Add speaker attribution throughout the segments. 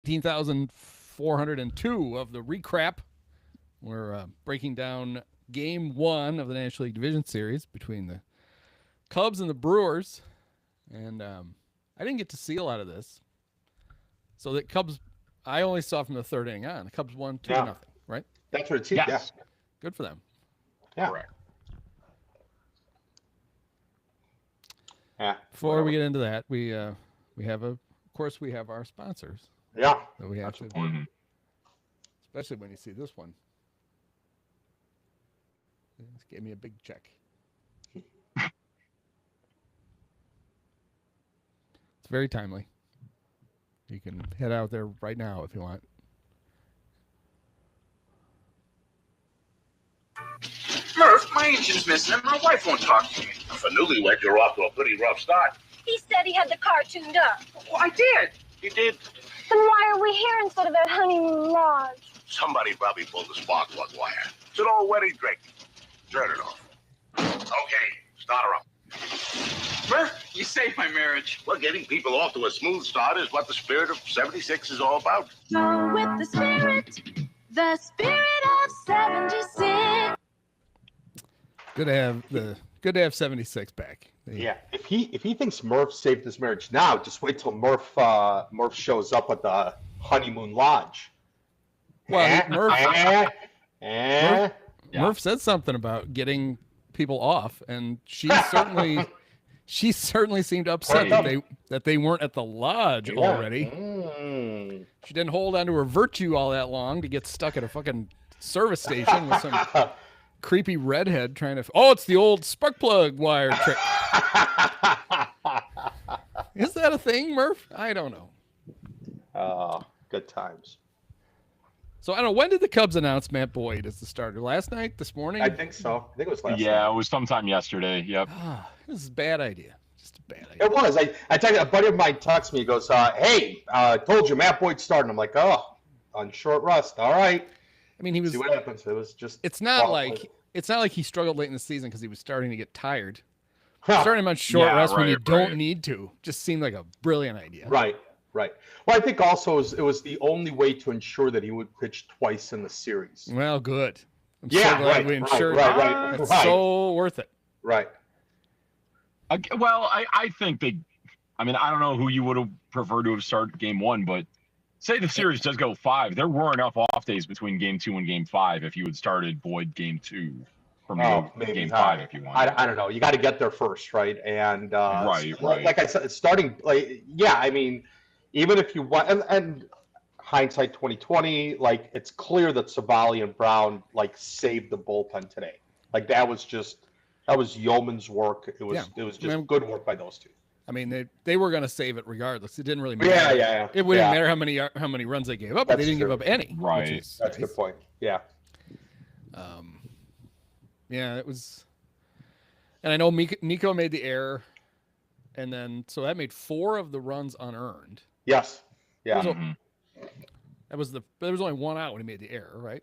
Speaker 1: 18,402 of the recap. We're breaking down Game 1 of the National League Division Series between the Cubs and the Brewers. And I didn't get to see a lot of this. So the Cubs, I only saw from the third inning on. The Cubs won 2-0, right?
Speaker 2: That's what it's.
Speaker 3: Yes.
Speaker 2: Yeah.
Speaker 1: Good for them.
Speaker 2: Yeah.
Speaker 3: Correct.
Speaker 2: Yeah.
Speaker 1: Before we get into that, we have of course we have our sponsors
Speaker 2: Yeah.
Speaker 1: that we have
Speaker 2: That's
Speaker 1: to,
Speaker 2: important.
Speaker 1: especially when you see this one. This gave me a big check. It's very timely. You can head out there right now if you want.
Speaker 4: Murph, my engine's missing and my wife won't talk to me.
Speaker 5: For newlywed, you're off to a pretty rough start.
Speaker 6: He said he had the car tuned up.
Speaker 4: Well, I did.
Speaker 5: You did.
Speaker 6: Then why are we here instead of at Honeymoon Lodge?
Speaker 5: Somebody probably pulled the spark plug wire. It's an old wedding drink. Turn it off. Okay, start her up.
Speaker 4: Murph, you saved my marriage.
Speaker 5: Well, getting people off to a smooth start is what the spirit of 76 is all about.
Speaker 6: Go with the spirit of 76.
Speaker 1: Good to have 76 back.
Speaker 2: Yeah. If he thinks Murph saved his marriage now, just wait till Murph shows up at the Honeymoon Lodge.
Speaker 1: Well, Murph said something about getting people off, and she certainly seemed upset that they weren't at the lodge already. She didn't hold on to her virtue all that long to get stuck at a fucking service station with some creepy redhead trying to. Oh, it's the old spark plug wire trick. Is that a thing, Murph? I don't know.
Speaker 2: Oh, good times.
Speaker 1: So I don't know, when did the Cubs announce Matt Boyd as the starter? Last night? This morning?
Speaker 2: I think so. I think it was last night.
Speaker 3: Yeah, it was sometime yesterday. Yep.
Speaker 1: This is a bad idea. Just a bad idea.
Speaker 2: It was. I tell you, a buddy of mine texts me. He goes, "Hey, told you Matt Boyd's starting." I'm like, "Oh, on short rust. All right."
Speaker 1: I mean, he was.
Speaker 2: See what happens. It was just.
Speaker 1: It's not like he struggled late in the season because he was starting to get tired. Starting him on short rest when you don't need to just seemed like a brilliant idea.
Speaker 2: Right. Well, I think also it was the only way to ensure that he would pitch twice in the series.
Speaker 1: Well, good. I'm
Speaker 2: Yeah,
Speaker 1: so glad we ensured
Speaker 2: right.
Speaker 1: that. It's so worth it.
Speaker 2: Right.
Speaker 3: Well, I think they. I mean, I don't know who you would have preferred to have started game 1, but say the series does go 5, there were enough off days between game 2 and game 5 if you had started Boyd game 2 from
Speaker 2: maybe
Speaker 3: game 5 if you want.
Speaker 2: I don't know. You got to get there first, right? And
Speaker 3: right.
Speaker 2: Like I said, starting I mean, even if you want, and hindsight 2020, like it's clear that Savali and Brown saved the bullpen today. Like that was yeoman's work. It was just good work by those two.
Speaker 1: I mean, they were going to save it regardless. It didn't really matter.
Speaker 2: Yeah.
Speaker 1: It wouldn't matter how many runs they gave up, but they didn't give up any.
Speaker 3: Right.
Speaker 2: That's a good point. Yeah.
Speaker 1: Yeah, it was. And I know Nico made the error, and then so that made 4 of the runs unearned.
Speaker 2: Yes. Yeah.
Speaker 1: There was only 1 out when he made the error, right?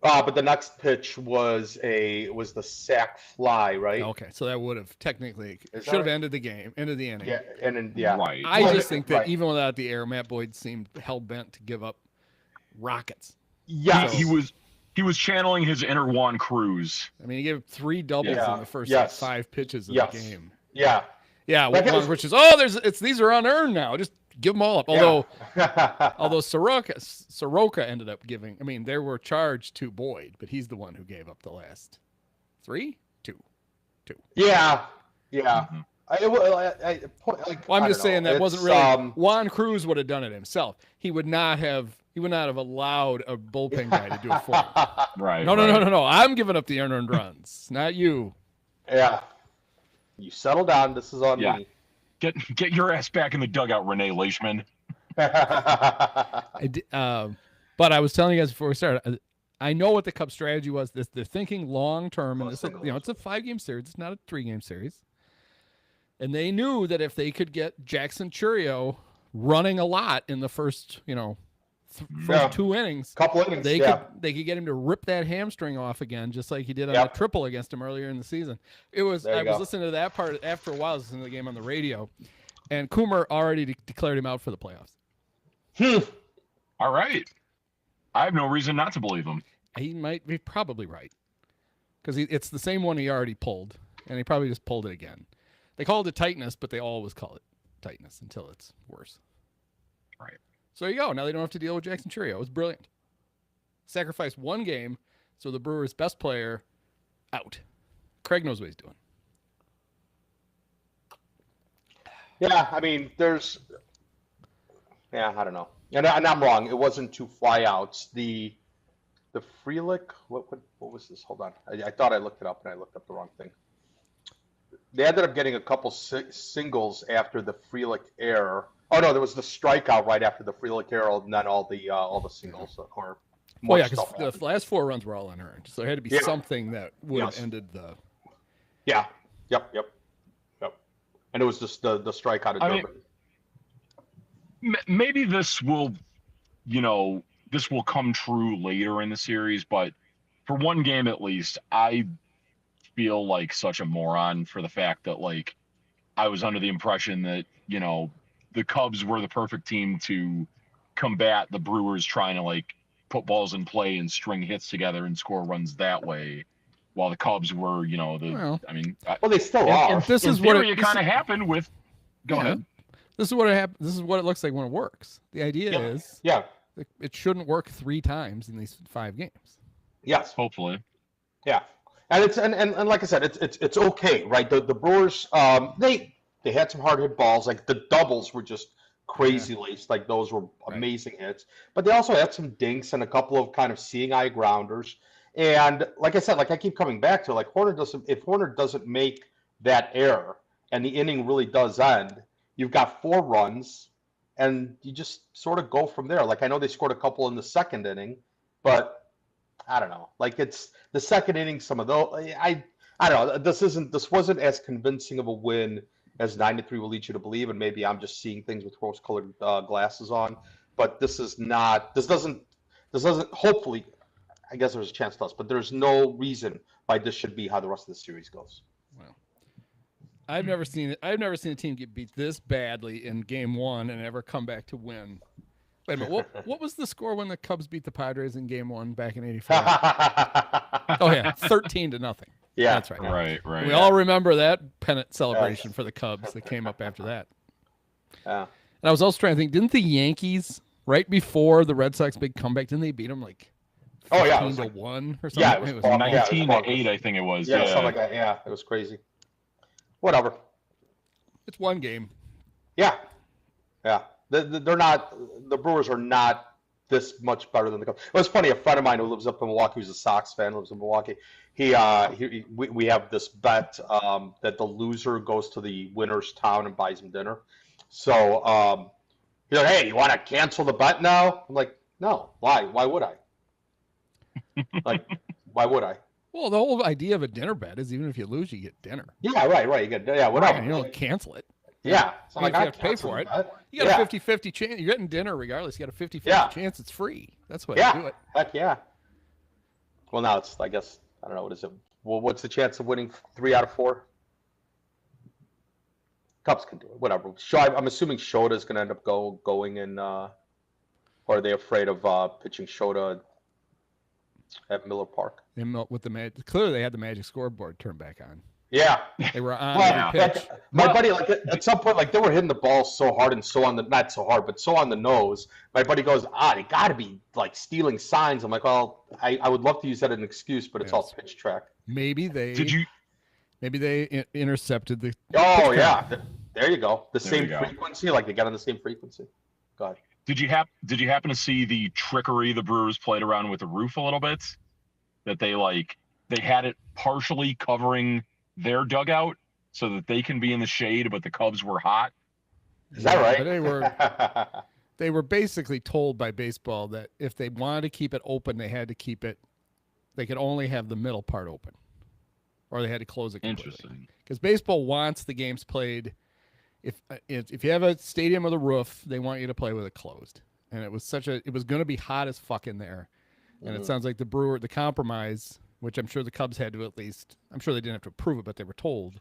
Speaker 2: But the next pitch was the sac fly, right?
Speaker 1: Okay, so that would have technically should have ended the game, ended the inning.
Speaker 2: Yeah, and then
Speaker 3: Right.
Speaker 1: I just think that even without the error, Matt Boyd seemed hell bent to give up rockets.
Speaker 2: Yeah,
Speaker 3: he was channeling his inner Juan Cruz.
Speaker 1: I mean, he gave 3 doubles in the first 5 pitches of the game.
Speaker 2: Yeah.
Speaker 1: Which is these are unearned now. Just give them all up. Although Soroka ended up giving. I mean, they were charged to Boyd, but he's the one who gave up the last 3, 2.
Speaker 2: Yeah.
Speaker 3: Mm-hmm.
Speaker 1: I'm just saying that wasn't really. Juan Cruz would have done it himself. He would not have allowed a bullpen guy to do it for him.
Speaker 3: Right.
Speaker 1: No. I'm giving up the unearned runs, not you.
Speaker 2: Yeah. You settle down. This is on me.
Speaker 3: Get your ass back in the dugout, Renee Leishman.
Speaker 1: But I was telling you guys before we started, I know what the Cubs strategy was. They're thinking long term, and it's a 5-game series. It's not a 3-game series. And they knew that if they could get Jackson Chourio running a lot in the first, first 2 innings,
Speaker 2: couple innings,
Speaker 1: they could get him to rip that hamstring off again, just like he did on a triple against him earlier in the season. I was listening to that part after a while. I was listening to the game on the radio, and Coomer already declared him out for the playoffs.
Speaker 3: All right. I have no reason not to believe him.
Speaker 1: He might be probably right because it's the same one he already pulled, and he probably just pulled it again. They called it tightness, but they always call it tightness until it's worse.
Speaker 3: Right.
Speaker 1: So there you go. Now they don't have to deal with Jackson Churio. It was brilliant. Sacrificed one game, so the Brewers' best player out. Craig knows what he's doing.
Speaker 2: Yeah, I mean, I don't know. And I'm wrong. It wasn't 2 flyouts. The Frelick, what was this? Hold on. I thought I looked it up and I looked up the wrong thing. They ended up getting a couple singles after the Frelick error. Oh no, there was the strikeout right after the Frelick error, and then all the singles or.
Speaker 1: Oh yeah, because the last 4 runs were all unearned, so it had to be something that would have ended the.
Speaker 2: Yeah. Yep. And it was just the strikeout at Durbin.
Speaker 3: Maybe this will come true later in the series, but for one game at least, I feel like such a moron for the fact that like I was under the impression that, the Cubs were the perfect team to combat the Brewers trying to like put balls in play and string hits together and score runs that way, while the Cubs were,
Speaker 2: they still are.
Speaker 1: And this is
Speaker 3: what
Speaker 1: what
Speaker 3: it kind of happened with. Go ahead.
Speaker 1: This is what it happened. This is what it looks like when it works. The idea is, it shouldn't work 3 times in these 5 games.
Speaker 2: Yes,
Speaker 3: hopefully.
Speaker 2: Yeah, and it's and like I said, it's okay, right? The Brewers, they had some hard hit balls, like the doubles were just crazy laced, like those were amazing hits. But they also had some dinks and a couple of kind of seeing eye grounders. And like I said, like I keep coming back to, like if Horner doesn't make that error and the inning really does end, you've got 4 runs, and you just sort of go from there. Like I know they scored a couple in the second inning, but I don't know. Like it's the second inning. Some of those, I don't know. This wasn't as convincing of a win as 9-3 will lead you to believe, and maybe I'm just seeing things with rose-colored glasses on. But this is not. This doesn't. Hopefully, I guess there's a chance to us, but there's no reason why this should be how the rest of the series goes.
Speaker 1: Well, I've never seen it. I've never seen a team get beat this badly in Game 1 and ever come back to win. Wait a minute. What was the score when the Cubs beat the Padres in Game 1 back in '84? Oh yeah, 13-0.
Speaker 2: Yeah,
Speaker 1: that's right.
Speaker 3: Right.
Speaker 1: We all remember that pennant celebration for the Cubs that came up after that.
Speaker 2: Yeah.
Speaker 1: And I was also trying to think, didn't the Yankees right before the Red Sox big comeback, didn't they beat them like 15-1 or something?
Speaker 2: Yeah, it was
Speaker 3: 19-8, I think it was.
Speaker 2: Yeah, something like that. Yeah, it was crazy. Whatever.
Speaker 1: It's one game.
Speaker 2: Yeah. They're not. The Brewers are not this much better than the Cubs. It was funny. A friend of mine who lives up in Milwaukee, who's a Sox fan, lives in Milwaukee. We have this bet that the loser goes to the winner's town and buys him dinner. So he's like, "Hey, you want to cancel the bet now?" I'm like, "No. Why? Why would I? Like, why would I?"
Speaker 1: Well, the whole idea of a dinner bet is even if you lose, you get dinner.
Speaker 2: Yeah, right. You get whatever.
Speaker 1: You don't cancel it.
Speaker 2: Yeah.
Speaker 1: So you have to pay for it. You got a 50-50 chance. You're getting dinner regardless. You got a 50-50 chance it's free. That's why you do it.
Speaker 2: Heck yeah. Well, now it's, I guess, I don't know, what is it? Well, what's the chance of winning 3 out of 4? Cubs can do it. Whatever. I'm assuming Shota's going to end up going in, or are they afraid of pitching Shota at Miller Park?
Speaker 1: With the Magic, clearly they had the Magic scoreboard turned back on.
Speaker 2: Yeah,
Speaker 1: they were on every pitch.
Speaker 2: My buddy, like at some point, like they were hitting the ball so hard and so on the not so hard, but so on the nose. My buddy goes, they got to be like stealing signs. I'm like, well, I would love to use that as an excuse, but it's all pitch track.
Speaker 1: Maybe they intercepted the.
Speaker 2: Oh yeah, there you go. The same frequency, like they got on the same frequency. Go ahead.
Speaker 3: Did you happen to see the trickery the Brewers played around with the roof a little bit? That they had it partially covering their dugout so that they can be in the shade, but the Cubs were hot.
Speaker 2: Is that right?
Speaker 1: They were basically told by baseball that if they wanted to keep it open, they had to keep it. They could only have the middle part open, or they had to close it completely.
Speaker 3: Interesting.
Speaker 1: Because baseball wants the games played. If you have a stadium with a roof, they want you to play with it closed. And it was going to be hot as fuck in there. And it sounds like the compromise, which I'm sure the Cubs had to I'm sure they didn't have to approve it, but they were told,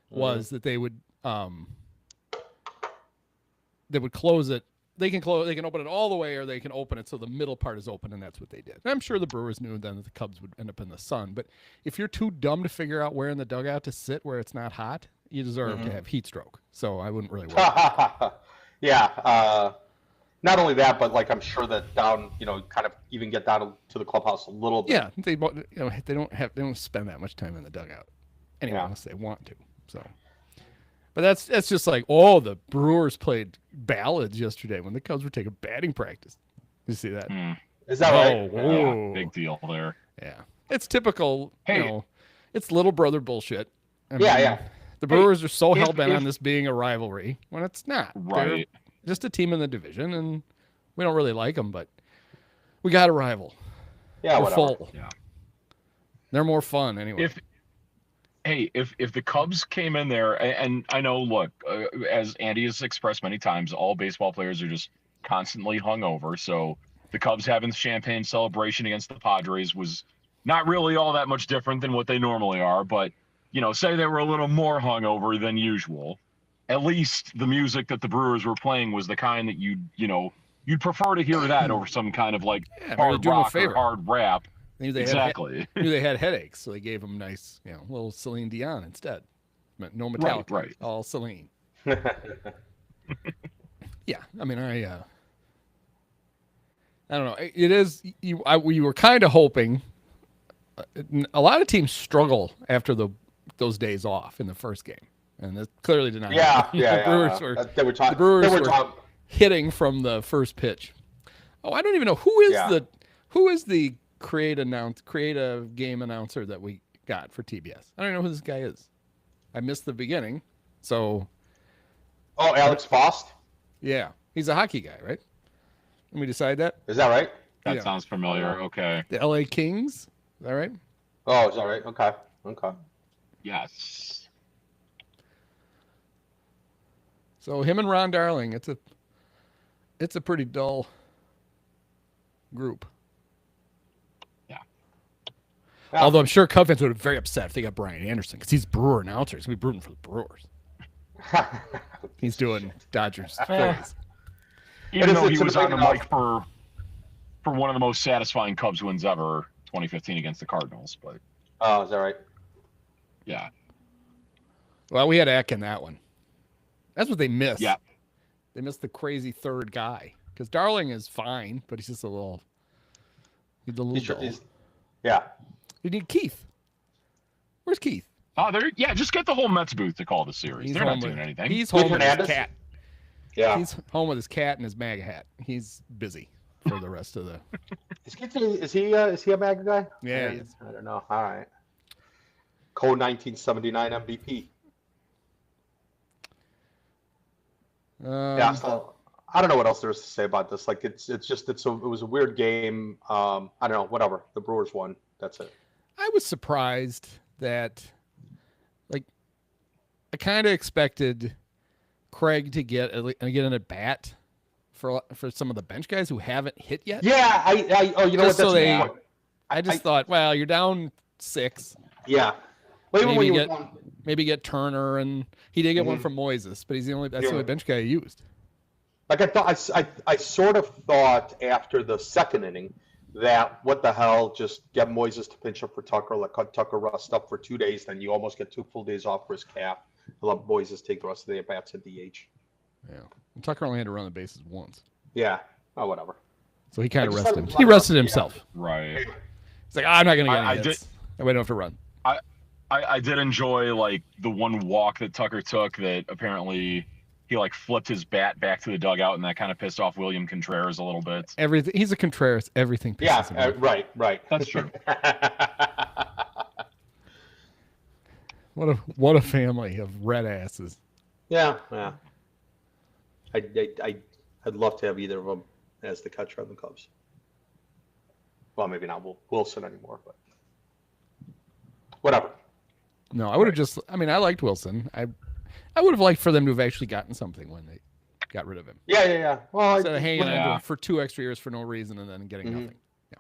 Speaker 1: was that they would close it they can close, they can open it all the way, or they can open it so the middle part is open, and that's what they did. And I'm sure the Brewers knew then that the Cubs would end up in the sun. But if you're too dumb to figure out where in the dugout to sit where it's not hot, you deserve to have heat stroke. So I wouldn't really worry.
Speaker 2: Yeah. Not only that, but like I'm sure that down, kind of even get down to the clubhouse a little bit.
Speaker 1: Yeah, they don't spend that much time in the dugout anyway, unless they want to. So, but that's just like, the Brewers played ballads yesterday when the Cubs were taking batting practice. You see that?
Speaker 2: Is that right?
Speaker 3: Yeah, big deal there.
Speaker 1: Yeah, it's typical.
Speaker 3: Hey.
Speaker 1: It's little brother bullshit. I mean,
Speaker 2: Yeah.
Speaker 1: The Brewers are so
Speaker 3: if-
Speaker 1: hell bent
Speaker 3: if-
Speaker 1: on this being a rivalry when it's not. They're
Speaker 3: Right.
Speaker 1: just a team in the division, and we don't really like them, but we got a rival.
Speaker 2: Yeah,
Speaker 1: We're
Speaker 2: whatever.
Speaker 1: full.
Speaker 3: Yeah.
Speaker 1: They're more fun anyway.
Speaker 3: If the Cubs came in there, and I know, look, as Andy has expressed many times, all baseball players are just constantly hungover. So the Cubs having the champagne celebration against the Padres was not really all that much different than what they normally are. But, say they were a little more hungover than usual. At least the music that the Brewers were playing was the kind that you'd prefer to hear that over some kind of like
Speaker 1: Yeah,
Speaker 3: hard
Speaker 1: do them a
Speaker 3: rock or
Speaker 1: favor.
Speaker 3: hard rap.
Speaker 1: Knew they
Speaker 3: Exactly.
Speaker 1: knew they had headaches, so they gave them nice, little Celine Dion instead. No Metallica,
Speaker 3: Right.
Speaker 1: all Celine. Yeah, I mean, I don't know. It is we were kind of hoping. A lot of teams struggle after those days off in the first game, and that clearly did not.
Speaker 2: Yeah,
Speaker 1: happen.
Speaker 2: yeah.
Speaker 1: The Brewers were
Speaker 2: They were talking.
Speaker 1: the Brewers
Speaker 2: They were
Speaker 1: were
Speaker 2: talking.
Speaker 1: hitting from the first pitch. Oh, I don't even know who is the creative game announcer that we got for TBS. I don't know who this guy is. I missed the beginning, so
Speaker 2: Oh, Alex Faust.
Speaker 1: yeah, he's a hockey guy, right? Let me decide that.
Speaker 2: Is that right?
Speaker 3: That
Speaker 1: Yeah.
Speaker 3: sounds familiar. Okay.
Speaker 1: The LA Kings, is that right?
Speaker 2: Oh, is that right? Okay.
Speaker 3: Yes.
Speaker 1: So him and Ron Darling, it's a pretty dull group.
Speaker 2: Yeah.
Speaker 1: Although I'm sure Cub fans would be very upset if they got Brian Anderson because he's Brewer announcer. He's gonna be rooting for the Brewers. He's doing Dodgers plays.
Speaker 3: Even
Speaker 2: is-
Speaker 3: though he
Speaker 2: it's
Speaker 3: was on the
Speaker 2: enough.
Speaker 3: mic for one of the most satisfying Cubs wins ever, 2015 against the Cardinals. But
Speaker 2: Oh, is that right?
Speaker 3: yeah,
Speaker 1: Well, we had Eck in that one. That's what they missed.
Speaker 3: Yeah.
Speaker 1: They missed the crazy third guy because Darling is fine, but he's just a little dull.
Speaker 2: Yeah.
Speaker 1: You need Keith. Where's Keith?
Speaker 3: just get the whole Mets booth to call the series.
Speaker 1: He's
Speaker 3: They're not
Speaker 1: home
Speaker 3: doing
Speaker 1: with-
Speaker 3: anything.
Speaker 1: He's home with his
Speaker 2: Hernandez?
Speaker 1: cat.
Speaker 2: Yeah.
Speaker 1: He's home with his cat and his MAGA hat. He's busy for the rest of the.
Speaker 2: Is he a MAGA guy?
Speaker 1: Yeah, he is.
Speaker 2: I don't know. All right. Code 1979 MVP. Yeah. So I don't know what else there is to say about this. Like it was a weird game. I don't know. Whatever. The Brewers won. That's it.
Speaker 1: I was surprised that, like, I kind of expected Craig to get an at bat for some of the bench guys who haven't hit yet.
Speaker 2: Yeah. You know
Speaker 1: Just
Speaker 2: what?
Speaker 1: so
Speaker 2: That's
Speaker 1: I just thought, well, you're down 6.
Speaker 2: Yeah. Well, even when
Speaker 1: Maybe
Speaker 2: you
Speaker 1: get maybe get Turner, and he did get one from Moises, but that's the only bench guy he used.
Speaker 2: Like I sort of thought after the second inning that what the hell, just get Moises to pinch up for Tucker, let Tucker rest up for 2 days, then you almost get 2 full days off for his calf. Let Moises take the rest of the at-bats at DH.
Speaker 1: Yeah, and Tucker only had to run the bases once,
Speaker 2: Yeah. Oh, whatever.
Speaker 1: so he kind of
Speaker 2: I just
Speaker 1: rested.
Speaker 2: thought it was
Speaker 1: He
Speaker 2: like-
Speaker 1: rested himself.
Speaker 3: Right.
Speaker 1: He's like, I'm not going to get
Speaker 3: I
Speaker 1: any hits. That way I don't have to run.
Speaker 3: I did enjoy like the one walk that Tucker took that apparently he like flipped his bat back to the dugout, and that kind of pissed off William Contreras a little bit.
Speaker 1: Everything. He's a Contreras. Everything pisses him
Speaker 2: Yeah.
Speaker 1: off.
Speaker 2: Right.
Speaker 3: That's true.
Speaker 1: What a family of red asses.
Speaker 2: Yeah. I'd love to have either of them as the catcher on the Cubs. Well, maybe not Wilson anymore, but whatever.
Speaker 1: No, I would have just. I mean, I liked Wilson. I would have liked for them to have actually gotten something when they got rid of him
Speaker 2: Yeah. Well,
Speaker 1: instead of hanging on to
Speaker 3: Yeah.
Speaker 1: him for 2 extra years for no reason and then getting nothing. Yeah,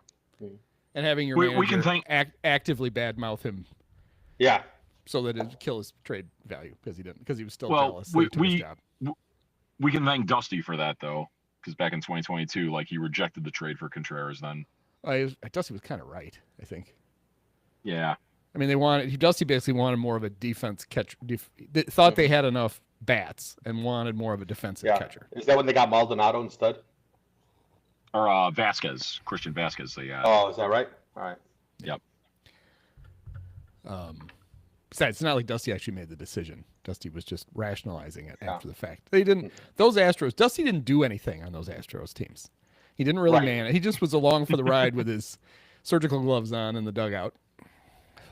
Speaker 2: Mhm.
Speaker 1: and having your
Speaker 3: We
Speaker 1: manager
Speaker 3: can thank-
Speaker 1: actively badmouth him
Speaker 2: yeah.
Speaker 1: so that it'd kill his trade value because he was still
Speaker 3: Well,
Speaker 1: jealous. that he took his job.
Speaker 3: we can thank Dusty for that though. because back in 2022, like he rejected the trade for Contreras then.
Speaker 1: Dusty was kind of right, I think.
Speaker 3: Yeah.
Speaker 1: I mean, Dusty basically wanted more of a defense catch. They thought they had enough bats and wanted more of a defensive catcher.
Speaker 2: Is that when they got Maldonado instead?
Speaker 3: Or Vasquez, Christian Vasquez. They
Speaker 2: Oh, is that right? All right.
Speaker 3: Yep.
Speaker 1: Besides, it's not like Dusty actually made the decision. Dusty was just rationalizing it after the fact. They didn't. Those Astros. Dusty didn't do anything on those Astros teams. He didn't really man it. He just was along for the ride with his surgical gloves on in the dugout.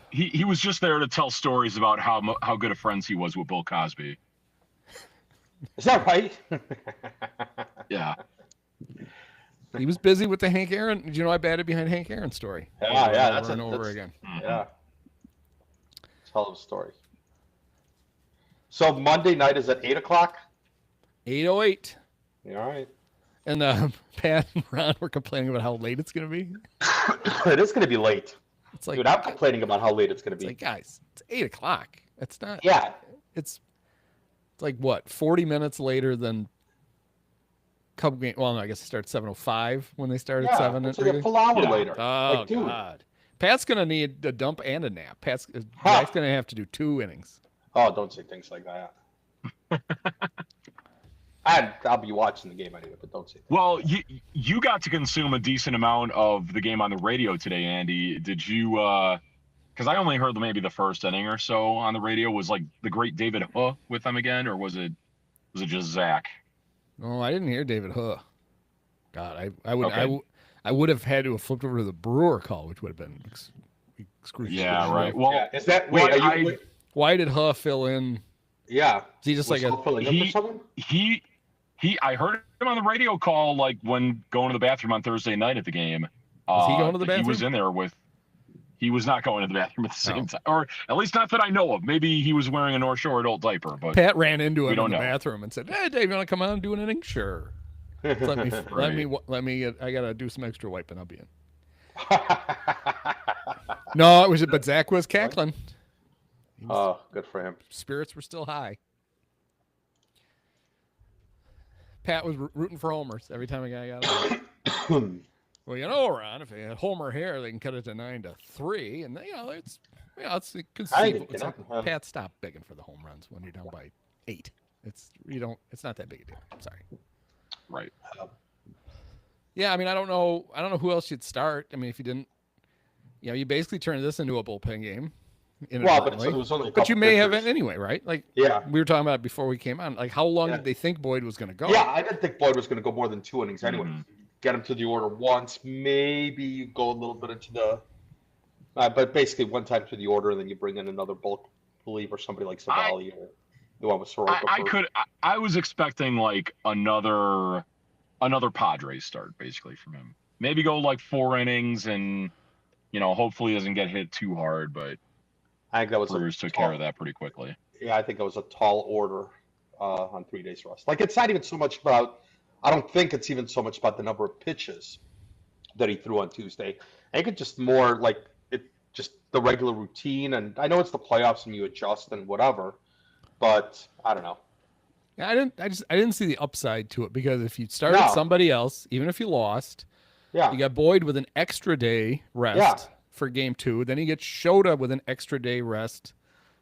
Speaker 3: He was just there to tell stories about how good of friends he was with Bill Cosby.
Speaker 2: Is that right?
Speaker 3: Yeah.
Speaker 2: Mm-hmm.
Speaker 1: He was busy with the Hank Aaron. Did you know I batted behind Hank Aaron story?
Speaker 2: That's
Speaker 1: over again.
Speaker 2: Yeah. It's a hell of a story. So Monday night is at 8:00.
Speaker 1: 8:08.
Speaker 2: All right.
Speaker 1: And Pat and Ron were complaining about how late it's going to be.
Speaker 2: It is going to be late.
Speaker 1: It's like,
Speaker 2: dude, I'm complaining about how late it's going to be.
Speaker 1: It's like, guys, it's 8:00. It's not.
Speaker 2: Yeah.
Speaker 1: It's like what, 40 minutes later than Cub game. Well, no, I guess it starts 7:05 when they start at 7.
Speaker 2: It's like a full hour later.
Speaker 1: Oh,
Speaker 2: like, dude.
Speaker 1: God. Pat's going to need a dump and a nap. Pat's going to have to do 2 innings.
Speaker 2: Oh, don't say things like that. I'll be watching the game anyway, but don't say that.
Speaker 3: Well, you got to consume a decent amount of the game on the radio today, Andy. Did you? Because I only heard maybe the first inning or so on the radio. Was like the great David Huh with them again, or was it just Zach?
Speaker 1: Oh, I didn't hear David Huh. God, I would have had to have flipped over to the Brewer call, which would have been excruciating.
Speaker 3: Yeah, right. Well,
Speaker 2: yeah. Is that wait?
Speaker 1: Why did Huh fill in?
Speaker 2: Yeah.
Speaker 1: Is he just
Speaker 2: Was
Speaker 1: like
Speaker 2: Huh filling in for someone?
Speaker 3: I heard him on the radio call like when going to the bathroom on Thursday night at the game.
Speaker 1: Was he going to the bathroom?
Speaker 3: He was in there he was not going to the bathroom at the same time, or at least not that I know of. Maybe he was wearing a North Shore adult diaper. But
Speaker 1: Pat ran into him in the bathroom and said, "Hey, Dave, you want to come out and do an inning?" Sure. Let me. I gotta do some extra wiping. I'll be in. No, it was, but Zach was cackling.
Speaker 2: Oh, good for him.
Speaker 1: Spirits were still high. Pat was rooting for homers every time a guy got on. Well, you know, Ron, if they had homer here, they can cut it to 9-3, and it's conceivable. Pat, stop begging for the home runs when you're down by 8. It's not that big a deal. I'm sorry.
Speaker 3: Right.
Speaker 1: Yeah, I mean, I don't know who else you'd start. I mean, if you didn't, you basically turned this into a bullpen game.
Speaker 2: Well, but it was only.
Speaker 1: But you may have it anyway, right? Like,
Speaker 2: yeah,
Speaker 1: we were talking about it before we came on. Like, how long did they think Boyd was going to go?
Speaker 2: Yeah, I didn't think Boyd was going to go more than 2 innings anyway. Mm-hmm. Get him to the order once, maybe you go a little bit into the, but basically one time to the order, and then you bring in another bulk reliever, somebody like Savali or the one with Soroka.
Speaker 3: I was expecting like another Padres start basically from him. Maybe go like 4 innings and hopefully doesn't get hit too hard, but
Speaker 2: I think that was
Speaker 3: Brewers took care of that pretty quickly.
Speaker 2: Yeah, I think it was a tall order on 3 days rest. Like, it's not even so much about. I don't think it's even so much about the number of pitches that he threw on Tuesday. I think it's just more like just the regular routine. And I know it's the playoffs and you adjust and whatever, but I don't know.
Speaker 1: Yeah, I didn't see the upside to it, because if you started somebody else, even if you lost, you got Boyd with an extra day rest for game 2. Then you get Shota with an extra day rest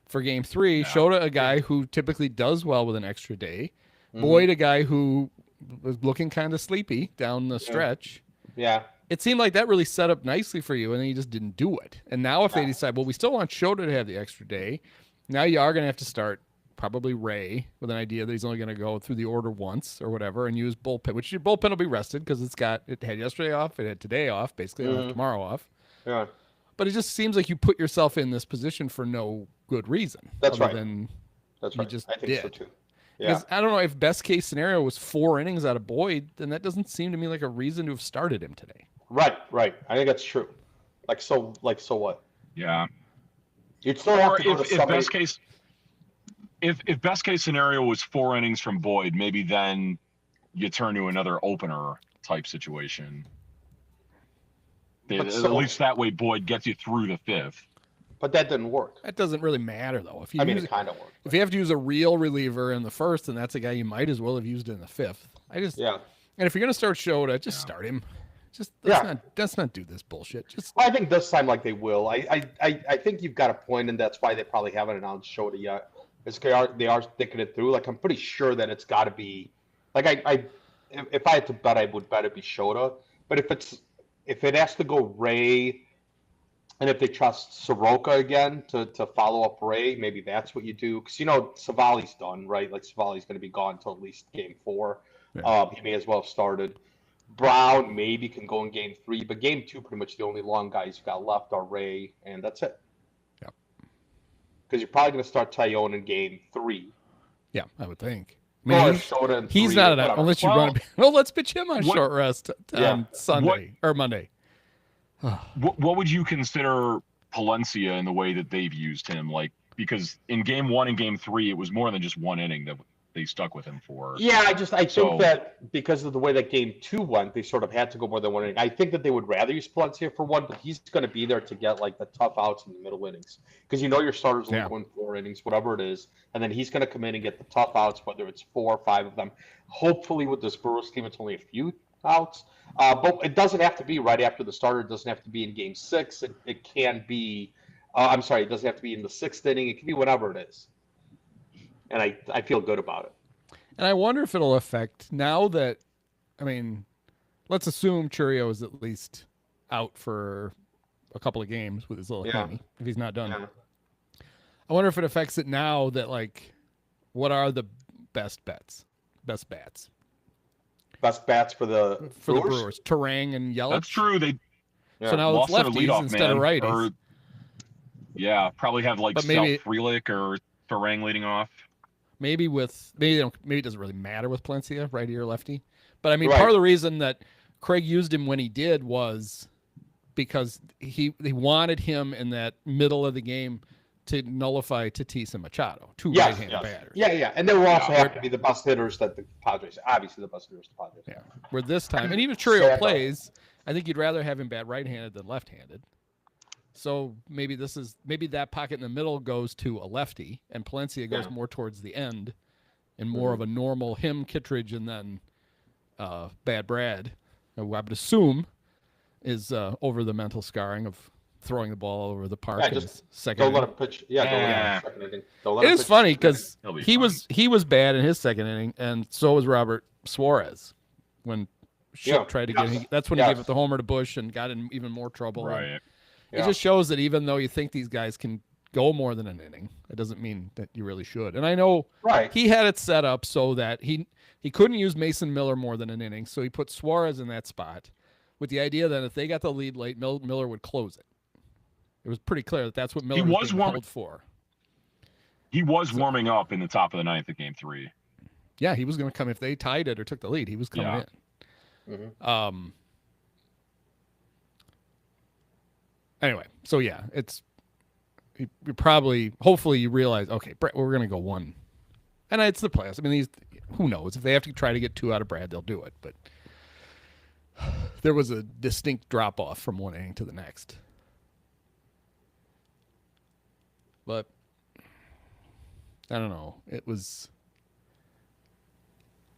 Speaker 1: for game 3. Yeah. Shota, a guy who typically does well with an extra day. Mm-hmm. Boyd, a guy who was looking kind of sleepy down the stretch.
Speaker 2: Yeah.
Speaker 1: It seemed like that really set up nicely for you, and then you just didn't do it. And now if they decide, well, we still want Shota to have the extra day, now you are going to have to start probably Ray with an idea that he's only going to go through the order once or whatever and use bullpen, which your bullpen will be rested because it had yesterday off, it had today off, basically it'll have tomorrow off.
Speaker 2: Yeah.
Speaker 1: But it just seems like you put yourself in this position for no good reason.
Speaker 2: That's right.
Speaker 1: That's right. Just
Speaker 2: I think so too. Yeah.
Speaker 1: Because I don't know, if best case scenario was 4 innings out of Boyd, then that doesn't seem to me like a reason to have started him today.
Speaker 2: Right. I think that's true. So what?
Speaker 3: Yeah.
Speaker 2: You'd still have to go
Speaker 3: if best case. If best case scenario was 4 innings from Boyd, maybe then you turn to another opener type situation. At least that way Boyd gets you through the 5th.
Speaker 2: But that didn't work.
Speaker 1: That doesn't really matter, though.
Speaker 2: It kind of worked.
Speaker 1: If you have to use a real reliever in the 1st, then that's a guy you might as well have used in the 5th. And if you're gonna start Shota, just start him. Just let's not do this bullshit. Just
Speaker 2: I think this time, like they will. I think you've got a point, and that's why they probably haven't announced Shota yet. Is they are thinking it through. Like I'm pretty sure that it's got to be, like if I had to bet, I would bet it'd be Shota. But if it has to go Ray, and if they trust Soroka again to follow up Ray, maybe that's what you do. Because Savali's done, right? Like Savali's going to be gone until at least game 4.
Speaker 1: Yeah.
Speaker 2: He may as well have started. Brown maybe can go in game 3, but game 2, pretty much the only long guys you got left are Ray, and that's it.
Speaker 1: Yeah.
Speaker 2: Because you're probably going to start Tyone in game 3.
Speaker 1: Yeah, I would think.
Speaker 2: Or Shota in
Speaker 1: He's
Speaker 2: 3
Speaker 1: not
Speaker 2: or
Speaker 1: an
Speaker 2: whatever.
Speaker 1: unless you run. Well, let's pitch him on short rest on Sunday or Monday.
Speaker 3: What would you consider Palencia in the way that they've used him? Like, because in game 1 and game 3, it was more than just one inning that they stuck with him for.
Speaker 2: Yeah, I think that because of the way that game 2 went, they sort of had to go more than one inning. I think that they would rather use Palencia for one, but he's going to be there to get like the tough outs in the middle innings because your starters will win 4 innings, whatever it is, and then he's going to come in and get the tough outs, whether it's 4 or 5 of them. Hopefully, with this Brewers team, it's only a few outs, but it doesn't have to be right after the starter. It doesn't have to be in game 6. It can be. It doesn't have to be in the 6th inning. It can be whenever it is, and I feel good about it.
Speaker 1: And I wonder if it'll affect now that, let's assume Churio is at least out for a couple of games with his little hammy, if he's not done.
Speaker 2: Yeah.
Speaker 1: I wonder if it affects it now that, like, what are the best bats?
Speaker 2: Best bats for the
Speaker 1: Brewers? Terang and Yelich?
Speaker 3: That's true.
Speaker 1: So now it's lefties instead of righties.
Speaker 3: Probably have like Frelick or Terang leading off.
Speaker 1: Maybe it doesn't really matter with Palencia, righty or lefty. But part of the reason that Craig used him when he did was because he wanted him in that middle of the game to nullify Tatis and Machado, two right-handed batters.
Speaker 2: Yeah. And they will also have to be the best hitters that the Padres, obviously the best hitters the Padres.
Speaker 1: Yeah. Where this time, and even Churio plays, I think you'd rather have him bat right-handed than left-handed. So maybe that pocket in the middle goes to a lefty, and Palencia goes more towards the end, and more of a normal him, Kittredge, and then Bad Brad, who I would assume is over the mental scarring of throwing the ball over the park.
Speaker 2: Yeah,
Speaker 1: in his second
Speaker 2: don't
Speaker 1: inning.
Speaker 2: let him pitch. Yeah, don't let him second inning.
Speaker 1: It is funny because he was bad in his second inning, and so was Robert Suarez when Schick tried to get him. That's when he gave up the homer to Bush and got in even more trouble.
Speaker 3: Right.
Speaker 1: It just shows that even though you think these guys can go more than an inning, it doesn't mean that you really should. And I know he had it set up so that he couldn't use Mason Miller more than an inning, so he put Suarez in that spot with the idea that if they got the lead late, Miller would close it. It was pretty clear that that's what Miller was being called for.
Speaker 3: He was warming up in the top of the 9th of game 3.
Speaker 1: Yeah, he was going to come if they tied it or took the lead. He was coming in.
Speaker 2: Mm-hmm.
Speaker 1: Anyway, so yeah, hopefully you realize, okay, Brad, we're going to go one. And it's the playoffs. Who knows? If they have to try to get 2 out of Brad, they'll do it. But there was a distinct drop-off from one inning to the next. But I don't know. It was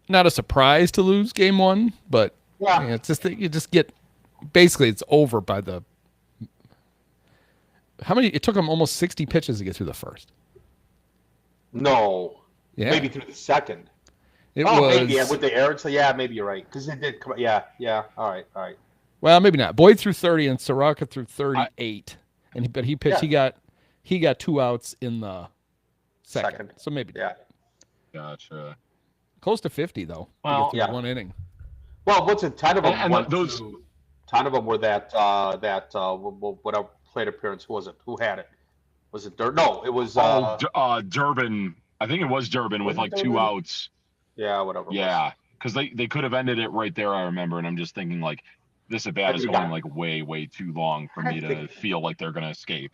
Speaker 1: not a surprise to lose game 1, but it's just that you just get basically it's over by the how many? It took them almost 60 pitches to get through the first.
Speaker 2: No, maybe through the second. Maybe with the errors. So maybe you're right because it did come. Yeah. All right.
Speaker 1: Well, maybe not. Boyd threw 30 and Soroka threw 38, but he pitched. He got 2 outs in the second. So maybe.
Speaker 2: Yeah.
Speaker 3: Gotcha.
Speaker 1: Close to 50 though.
Speaker 3: Well,
Speaker 1: to get through one inning.
Speaker 2: Well, what's it? 10 of them.
Speaker 3: And those
Speaker 2: 10 of them were that whatever plate appearance. Who was it? Who had it? Was it Durbin? No, it was
Speaker 3: Durbin. I think it was Durbin with like 2 outs.
Speaker 2: Yeah, whatever.
Speaker 3: Yeah, because they could have ended it right there. I remember, and I'm just thinking like this at bat is going like way too long for me to feel like they're gonna escape.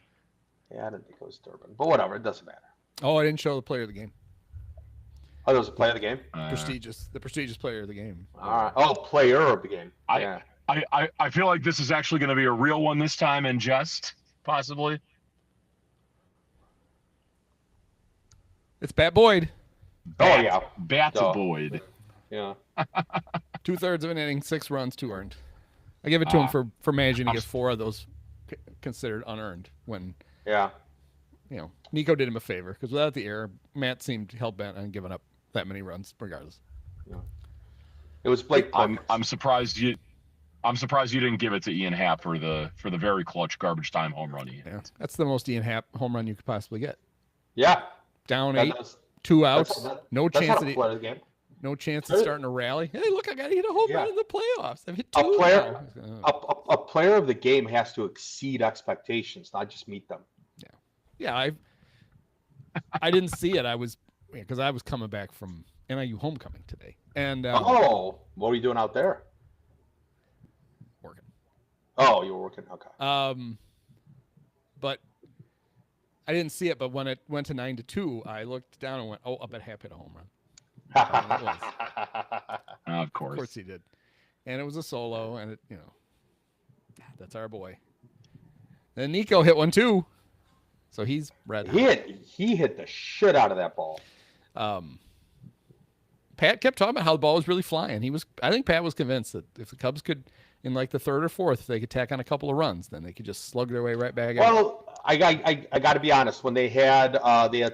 Speaker 2: Yeah, I didn't think it was Durbin, but whatever. It doesn't matter.
Speaker 1: Oh, I didn't show the player of the game.
Speaker 2: Oh, there was a player of the game.
Speaker 1: The prestigious player of the game.
Speaker 2: All right. Oh, player of the game.
Speaker 3: I feel like this is actually going to be a real one this time, and just possibly.
Speaker 1: It's Bat Boyd.
Speaker 2: Oh yeah,
Speaker 3: Bat Boyd.
Speaker 2: Yeah.
Speaker 1: 2/3 of an inning, 6 runs, 2 earned. I give it to him for managing to get 4 of those considered unearned when,
Speaker 2: Yeah.
Speaker 1: Nico did him a favor because without the error, Matt seemed hell-bent on giving up that many runs regardless.
Speaker 2: It was Blake.
Speaker 3: I'm surprised you didn't give it to Ian Happ for the very clutch garbage time home run.
Speaker 1: Yeah, that's the most Ian Happ home run you could possibly get.
Speaker 2: Yeah.
Speaker 1: Down
Speaker 2: That
Speaker 1: 8,
Speaker 2: does-
Speaker 1: 2 outs,
Speaker 2: that's
Speaker 1: no
Speaker 2: That's
Speaker 1: chance
Speaker 2: not a
Speaker 1: of
Speaker 2: play of the game.
Speaker 1: no chance of starting a rally. Hey, look, I got to hit a home
Speaker 2: Yeah.
Speaker 1: run in the playoffs. I've hit
Speaker 2: A
Speaker 1: 2
Speaker 2: player-
Speaker 1: now.
Speaker 2: A player of the game has to exceed expectations, not just meet them.
Speaker 1: Yeah, I didn't see it. I was because I was coming back from NIU homecoming today and
Speaker 2: What were you doing out there?
Speaker 1: working.
Speaker 2: Oh, you were working. Okay.
Speaker 1: But I didn't see it. But when it went to 9-2, I looked down and went, "Oh, I bet Happ hit a home run."
Speaker 3: Of
Speaker 1: Of
Speaker 3: course.
Speaker 1: course he did, and it was a solo, and that's our boy. Then Nico hit one too, so he's red.
Speaker 2: He hit the shit out of that ball.
Speaker 1: Pat kept talking about how the ball was really flying. I think Pat was convinced that if the Cubs could, in like the 3rd or 4th, if they could tack on a couple of runs, then they could just slug their way right back out.
Speaker 2: Well, I got to be honest. When they had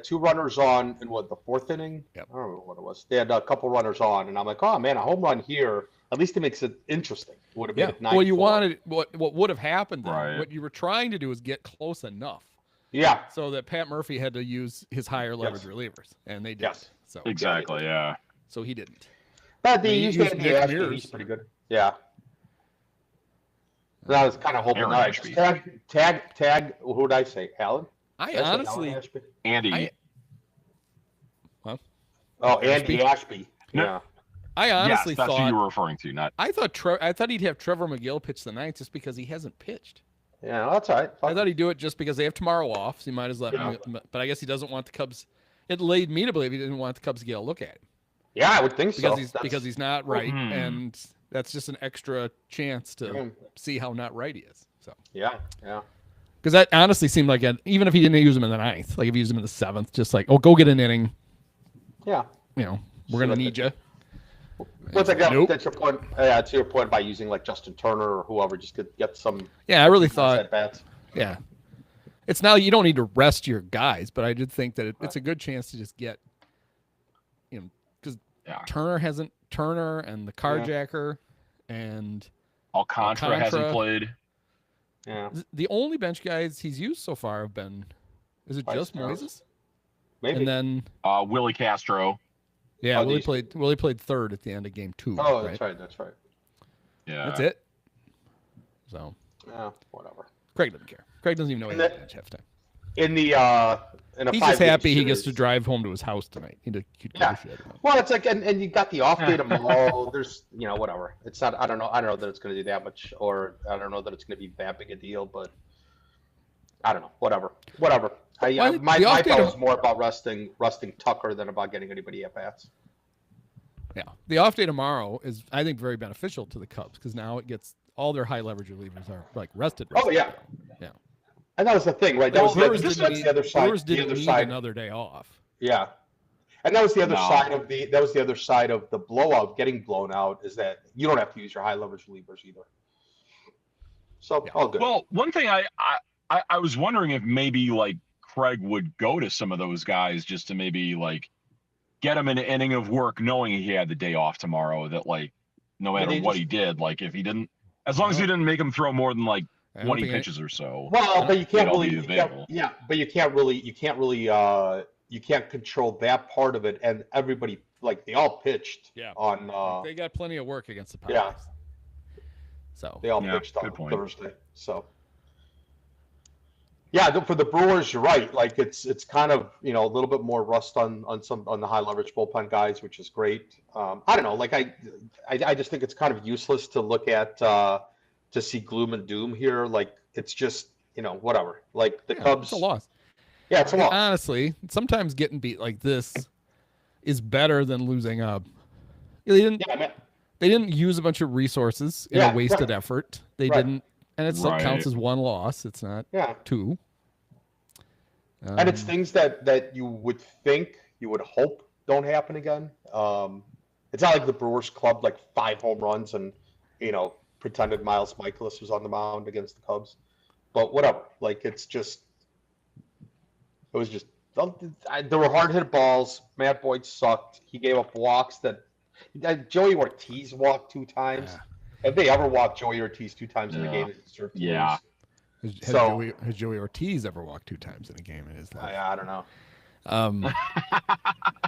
Speaker 2: 2 runners on in the 4th inning,
Speaker 1: Yep.
Speaker 2: I don't remember what it was. They had a couple runners on, and I'm like, oh man, a home run here. At least it makes it interesting. Would have
Speaker 1: Yeah.
Speaker 2: made it 9-4.
Speaker 1: Well, you wanted what would have happened then.
Speaker 3: Right.
Speaker 1: What you were trying to do is get close enough
Speaker 2: Yeah.
Speaker 1: so that Pat Murphy had to use his higher leverage
Speaker 2: Yes.
Speaker 1: relievers, and they did.
Speaker 2: Yes.
Speaker 1: So
Speaker 3: Exactly. Yeah.
Speaker 1: so he didn't.
Speaker 2: But they
Speaker 1: He
Speaker 2: used
Speaker 1: used
Speaker 2: Andy
Speaker 1: Nick
Speaker 2: Ashby.
Speaker 1: Mears.
Speaker 2: He's pretty good. Yeah. And I was kind of hoping
Speaker 3: Aaron
Speaker 2: that
Speaker 3: Ashby.
Speaker 2: tag. Who did I say? Alan?
Speaker 1: I
Speaker 2: Did I say
Speaker 1: honestly,
Speaker 2: Alan Ashby?
Speaker 3: Andy.
Speaker 2: Oh, Andy Ashby.
Speaker 3: No.
Speaker 2: Yeah.
Speaker 1: I honestly
Speaker 3: yes, that's who
Speaker 1: thought
Speaker 3: you were referring to. Not.
Speaker 1: I thought he'd have Trevor McGill pitch the 9th just because he hasn't pitched.
Speaker 2: Yeah, well, that's all right.
Speaker 1: I thought he'd do it just because they have tomorrow off, so he might as well let him. But I guess he doesn't want the Cubs. It laid me to believe he didn't want the Cubs to get a look at him
Speaker 2: Yeah, I would think
Speaker 1: because
Speaker 2: so.
Speaker 1: because he's not right,
Speaker 3: Hmm.
Speaker 1: and that's just an extra chance to
Speaker 2: Mm.
Speaker 1: see how not right he is. So
Speaker 2: Yeah.
Speaker 1: because that honestly seemed like even if he didn't use him in the 9th, like if he used him in the 7th, just like go get an inning.
Speaker 2: Yeah.
Speaker 1: We're gonna need you.
Speaker 2: What's like
Speaker 1: Nope.
Speaker 2: that's your point? Yeah, to your point by using like Justin Turner or whoever, just to get some
Speaker 1: Yeah, I really thought.
Speaker 2: at bats.
Speaker 1: Yeah, it's now you don't need to rest your guys, but I did think that it's a good chance to just get, because
Speaker 3: Yeah.
Speaker 1: Turner and the carjacker and
Speaker 3: Alcantara hasn't
Speaker 1: Alcantara.
Speaker 3: played.
Speaker 2: Yeah,
Speaker 1: the only bench guys he's used so far have been, is it just
Speaker 2: Vice
Speaker 1: Moises?
Speaker 2: maybe.
Speaker 1: And then
Speaker 3: Willie Castro.
Speaker 1: yeah,
Speaker 2: Oh,
Speaker 1: Willie
Speaker 2: these-
Speaker 1: played 3rd at the end of game 2.
Speaker 2: Oh,
Speaker 1: right?
Speaker 2: that's right.
Speaker 3: Yeah.
Speaker 1: That's it. So
Speaker 2: Yeah, whatever.
Speaker 1: Craig doesn't care. Craig doesn't even know he's
Speaker 2: And
Speaker 1: at bench half time.
Speaker 2: In a
Speaker 1: He's just
Speaker 2: 5-game
Speaker 1: happy he gets to
Speaker 2: series-
Speaker 1: drive home to his house tonight. He could give a
Speaker 2: Yeah.
Speaker 1: shit.
Speaker 2: Well, it's like, and you got the off day tomorrow. There's, whatever. It's not. I don't know that it's going to do that much, or I don't know that it's going to be that big a deal. But I don't know. Whatever.
Speaker 1: Well, I think
Speaker 2: My
Speaker 1: the off
Speaker 2: thought
Speaker 1: day
Speaker 2: was more about resting Tucker than about getting anybody at bats.
Speaker 1: Yeah, the off day tomorrow is, I think, very beneficial to the Cubs because now it gets all their high leverage relievers are like rested.
Speaker 2: Oh, yeah.
Speaker 1: Yeah.
Speaker 2: And that was the thing, right? That was
Speaker 1: Brewers
Speaker 2: that's
Speaker 1: didn't need,
Speaker 2: the other side.
Speaker 1: Brewers
Speaker 2: The
Speaker 1: didn't
Speaker 2: other
Speaker 1: need
Speaker 2: side.
Speaker 1: another day off.
Speaker 2: Yeah. And that was the other
Speaker 3: No.
Speaker 2: side of the blowout, getting blown out, is that you don't have to use your high leverage relievers either. So
Speaker 1: Yeah.
Speaker 2: all good.
Speaker 3: Well, one thing I was wondering if maybe like Craig would go to some of those guys just to maybe like get him an inning of work, knowing he had the day off tomorrow. That like no
Speaker 2: But
Speaker 3: matter
Speaker 2: they
Speaker 3: what
Speaker 2: just-
Speaker 3: he did, like if he didn't, as long as he didn't make him throw more than like
Speaker 1: I don't
Speaker 3: 20
Speaker 1: think
Speaker 3: pitches or so.
Speaker 2: Well, but you can't
Speaker 3: they'd all
Speaker 2: really,
Speaker 3: be available.
Speaker 2: but you can't control that part of it. And everybody, like, they all pitched
Speaker 1: Yeah.
Speaker 2: on,
Speaker 1: They got plenty of work against the
Speaker 2: Yeah.
Speaker 1: Pirates. So
Speaker 2: they all
Speaker 3: Yeah,
Speaker 2: pitched on
Speaker 3: good point.
Speaker 2: Thursday. So, yeah, for the Brewers, you're right. Like, it's kind of, a little bit more rust on the high leverage bullpen guys, which is great. I don't know. Like, I just think it's kind of useless to look at, to see gloom and doom here. Like, it's just, whatever. Like, the
Speaker 1: yeah,
Speaker 2: Cubs.
Speaker 1: it's a loss.
Speaker 2: Yeah, it's a loss.
Speaker 1: Honestly, sometimes getting beat like this is better than losing up. They didn't.
Speaker 2: Yeah, man.
Speaker 1: They didn't use a bunch of resources in
Speaker 2: Yeah,
Speaker 1: a wasted
Speaker 2: right.
Speaker 1: effort. They
Speaker 2: Right.
Speaker 1: didn't, and it still
Speaker 3: Right.
Speaker 1: counts as one loss. It's not
Speaker 2: Yeah.
Speaker 1: 2.
Speaker 2: And it's things that you would think, you would hope don't happen again. It's not like the Brewers clubbed like 5 home runs and, pretended Miles Michaelis was on the mound against the Cubs. But whatever. Like, it was just, there were hard hit balls. Matt Boyd sucked. He gave up walks that Joey Ortiz walked 2 times.
Speaker 1: Yeah.
Speaker 2: If they ever walked Joey Ortiz 2 times in a game, it deserved to
Speaker 3: Yeah.
Speaker 2: lose.
Speaker 1: Has Joey Ortiz ever walked 2 times in a game in his life?
Speaker 2: I don't know.
Speaker 1: Um,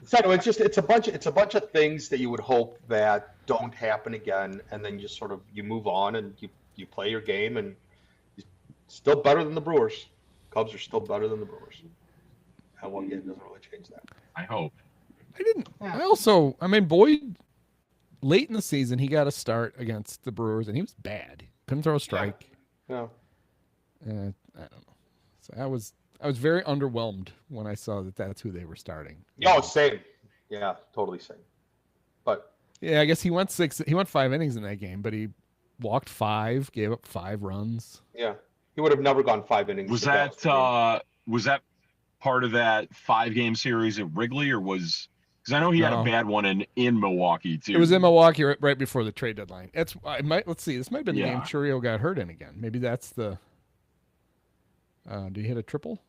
Speaker 2: So it's a bunch of things that you would hope that don't happen again, and then you move on and you play your game, and you're still better than the Brewers. Cubs are still better than the Brewers. And one game doesn't really change that.
Speaker 3: I hope.
Speaker 1: Boyd, late in the season, he got a start against the Brewers, and he was bad. Couldn't throw a strike.
Speaker 2: Yeah.
Speaker 1: I don't know. So I was very underwhelmed when I saw that that's who they were starting.
Speaker 2: Oh, same. Yeah, totally same. But
Speaker 1: yeah, I guess he went 5 innings in that game, but he walked 5, gave up 5 runs.
Speaker 2: yeah, he would have never gone 5 innings.
Speaker 3: Was that part of that 5-game series at Wrigley, or because I know he had a bad one in Milwaukee too.
Speaker 1: It was in Milwaukee right before the trade deadline. Let's see. This might have been the
Speaker 3: Yeah.
Speaker 1: game Churio got hurt in again. Maybe that's the. Did he hit a triple?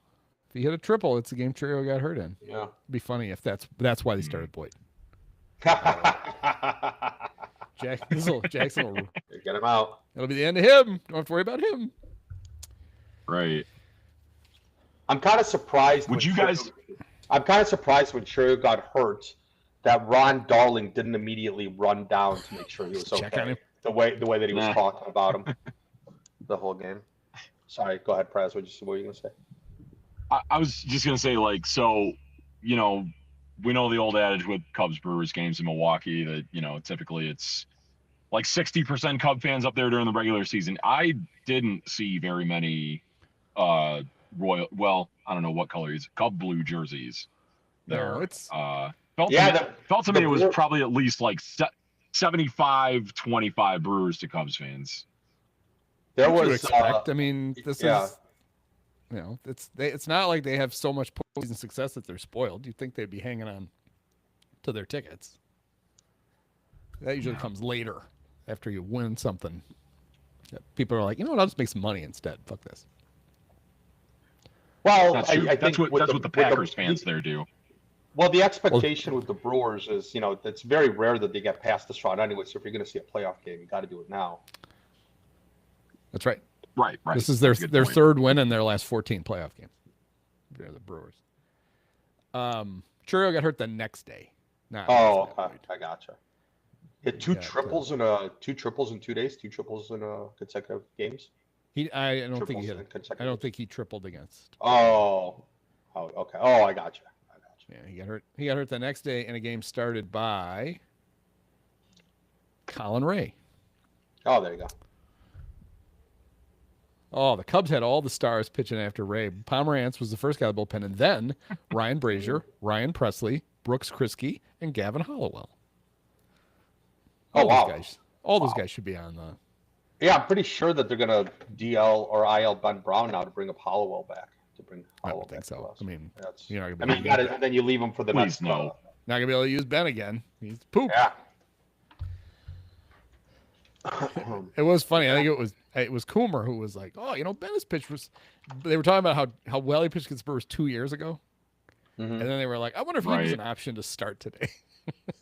Speaker 1: If he hit a triple, it's the game Churio got hurt in.
Speaker 2: Yeah.
Speaker 1: It'd be funny if that's why they started Boyd. Jackson will.
Speaker 2: Get him out.
Speaker 1: It'll be the end of him. Don't have to worry about him.
Speaker 3: Right.
Speaker 2: I'm kind of surprised. I'm kind of surprised when Churio got hurt that Ron Darling didn't immediately run down to make sure he was
Speaker 1: Check on
Speaker 2: okay.
Speaker 1: him.
Speaker 2: The way that he was talking about him the whole game. Sorry, go ahead, Praz. What were you gonna say?
Speaker 3: I was just gonna say, we know the old adage with Cubs Brewers games in Milwaukee that typically it's like 60% Cub fans up there during the regular season. I didn't see very many Royal. Well, I don't know what color is Cub blue jerseys. There,
Speaker 1: No, it's
Speaker 3: felt to me it was probably at least like 75-25 Brewers to Cubs fans.
Speaker 2: There
Speaker 1: what you
Speaker 2: was.
Speaker 1: expect. This
Speaker 2: yeah.
Speaker 1: is. It's not like they have so much postseason success that they're spoiled. You'd think they'd be hanging on to their tickets. That usually comes later after you win something. People are like, you know what? I'll just make some money instead. Fuck this.
Speaker 2: Well,
Speaker 3: That's
Speaker 2: I
Speaker 3: true.
Speaker 2: think
Speaker 3: That's what the Packers fans there do.
Speaker 2: Well, the expectation with the Brewers is, it's very rare that they get past this round anyway. So if you're going to see a playoff game, you got to do it now.
Speaker 1: That's right.
Speaker 3: Right.
Speaker 1: This is their
Speaker 3: That's a good point.
Speaker 1: third win in their last 14 playoff games. They're the Brewers. Churio got hurt the next day.
Speaker 2: Okay. I gotcha. Hit two triples in 2 days. 2 triples in consecutive games.
Speaker 1: I don't think he
Speaker 2: Triples
Speaker 1: hit
Speaker 2: in
Speaker 1: it.
Speaker 2: consecutive
Speaker 1: I don't
Speaker 2: games.
Speaker 1: think he tripled against.
Speaker 2: Oh, okay. Oh, I gotcha.
Speaker 1: Yeah, he got hurt. He got hurt the next day in a game started by Colin Ray.
Speaker 2: Oh, there you go.
Speaker 1: Oh, the Cubs had all the stars pitching after Ray. Pomerantz was the first guy to the bullpen, and then Ryan Brazier, Ryan Presley, Brooks Kriske, and Gavin Hollowell. All those guys should be on the.
Speaker 2: Yeah, I'm pretty sure that they're gonna DL or IL Ben Brown now to bring up Hollowell back.
Speaker 1: I don't think so. You're not
Speaker 2: you got it. Then you leave him for the next.
Speaker 3: No.
Speaker 1: Not gonna be able to use Ben again. He's poop.
Speaker 2: Yeah.
Speaker 1: It was funny. I think it was Coomer who was like, "Oh, Ben's pitch was." They were talking about how well he pitched against Spurs 2 years ago, and then they were like, "I wonder if he was an option to start today."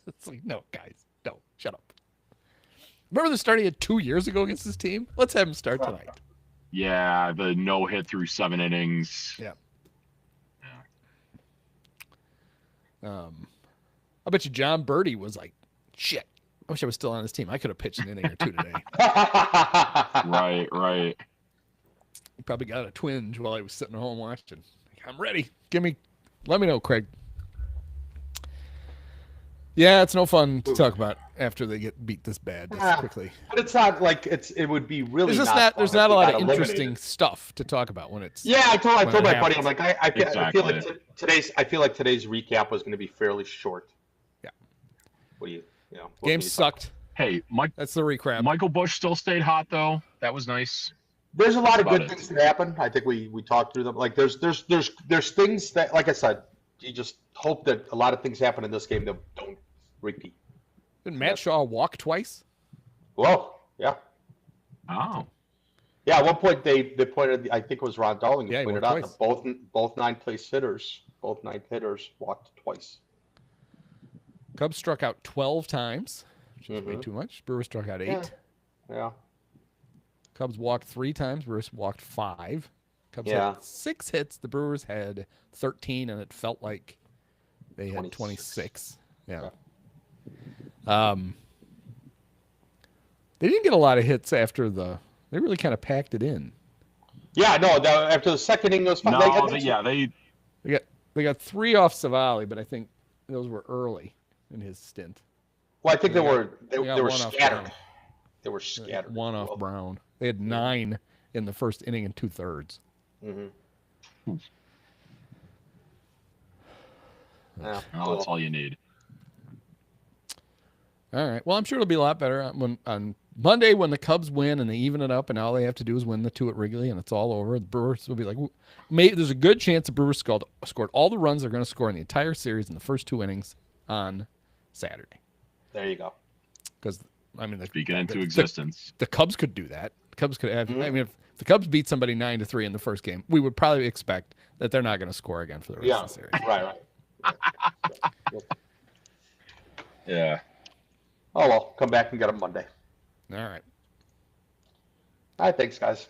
Speaker 1: It's like, no, guys, no, shut up. Remember the start he had 2 years ago against this team? Let's have him start tonight.
Speaker 3: Yeah, the no hit through 7 innings.
Speaker 1: Yeah. I bet you John Birdie was like, "Shit, I wish I was still on this team. I could have pitched an inning or 2 today."
Speaker 3: Right.
Speaker 1: He probably got a twinge while he was sitting at home watching. Like, I'm ready. Let me know, Craig. Yeah, it's no fun to talk about after they get beat this bad this quickly.
Speaker 2: But it's not like it would be really.
Speaker 1: There's not a lot of interesting stuff to talk about when it's.
Speaker 2: Yeah, I told my buddy,
Speaker 1: happens.
Speaker 2: I'm like, I feel like today's recap was going to be fairly short.
Speaker 1: Yeah.
Speaker 2: What do you
Speaker 1: Game sucked.
Speaker 3: Hey,
Speaker 1: That's the recap.
Speaker 3: Michael Busch still stayed hot though. That was nice.
Speaker 2: There's a lot of good
Speaker 3: About it.
Speaker 2: things that happen. I think we talked through them. Like there's things that, like I said, you just hope that a lot of things happen in this game that don't repeat.
Speaker 1: Didn't Matt Shaw walk twice?
Speaker 2: Whoa, yeah.
Speaker 3: Oh.
Speaker 2: Yeah, at one point they pointed, I think it was Ron Darling who
Speaker 1: Yeah, he
Speaker 2: pointed
Speaker 1: walked
Speaker 2: out that both ninth hitters walked twice.
Speaker 1: Cubs struck out 12 times, which is way
Speaker 2: Mhm.
Speaker 1: too much. Brewers struck out 8.
Speaker 2: Yeah. Yeah.
Speaker 1: Cubs walked 3 times. Brewers walked 5. Cubs
Speaker 2: Yeah.
Speaker 1: had 6 hits. The Brewers had 13, and it felt like they had 26. Yeah. They didn't get a lot of hits after they really kind of packed it in.
Speaker 2: Yeah, no, after the second inning, it was fine.
Speaker 3: No,
Speaker 2: They-
Speaker 1: They got 3 off Savali, but I think those were early in his stint.
Speaker 2: Well, I think
Speaker 1: They
Speaker 2: they were
Speaker 1: got one off
Speaker 2: scattered.
Speaker 1: Brown.
Speaker 2: They were scattered.
Speaker 1: 1 off Brown. They had 9 in the first inning and 2/3.
Speaker 2: Mm-hmm.
Speaker 3: Oh, that's all you need.
Speaker 1: All right. Well, I'm sure it'll be a lot better on Monday when the Cubs win and they even it up, and all they have to do is win the 2 at Wrigley, and it's all over. The Brewers will be like, there's a good chance the Brewers scored all the runs they're going to score in the entire series in the first 2 innings on Saturday.
Speaker 2: There you go.
Speaker 1: Because I mean,
Speaker 3: Speaking into existence.
Speaker 1: the Cubs could do that. The Cubs could have.
Speaker 2: Mhm.
Speaker 1: I mean, if the Cubs beat somebody 9-3 in the first game, we would probably expect that they're not going to score again for the rest of the series.
Speaker 2: Right.
Speaker 3: Yeah.
Speaker 2: Oh well, come back and get them Monday.
Speaker 1: All right.
Speaker 2: All right, thanks, guys.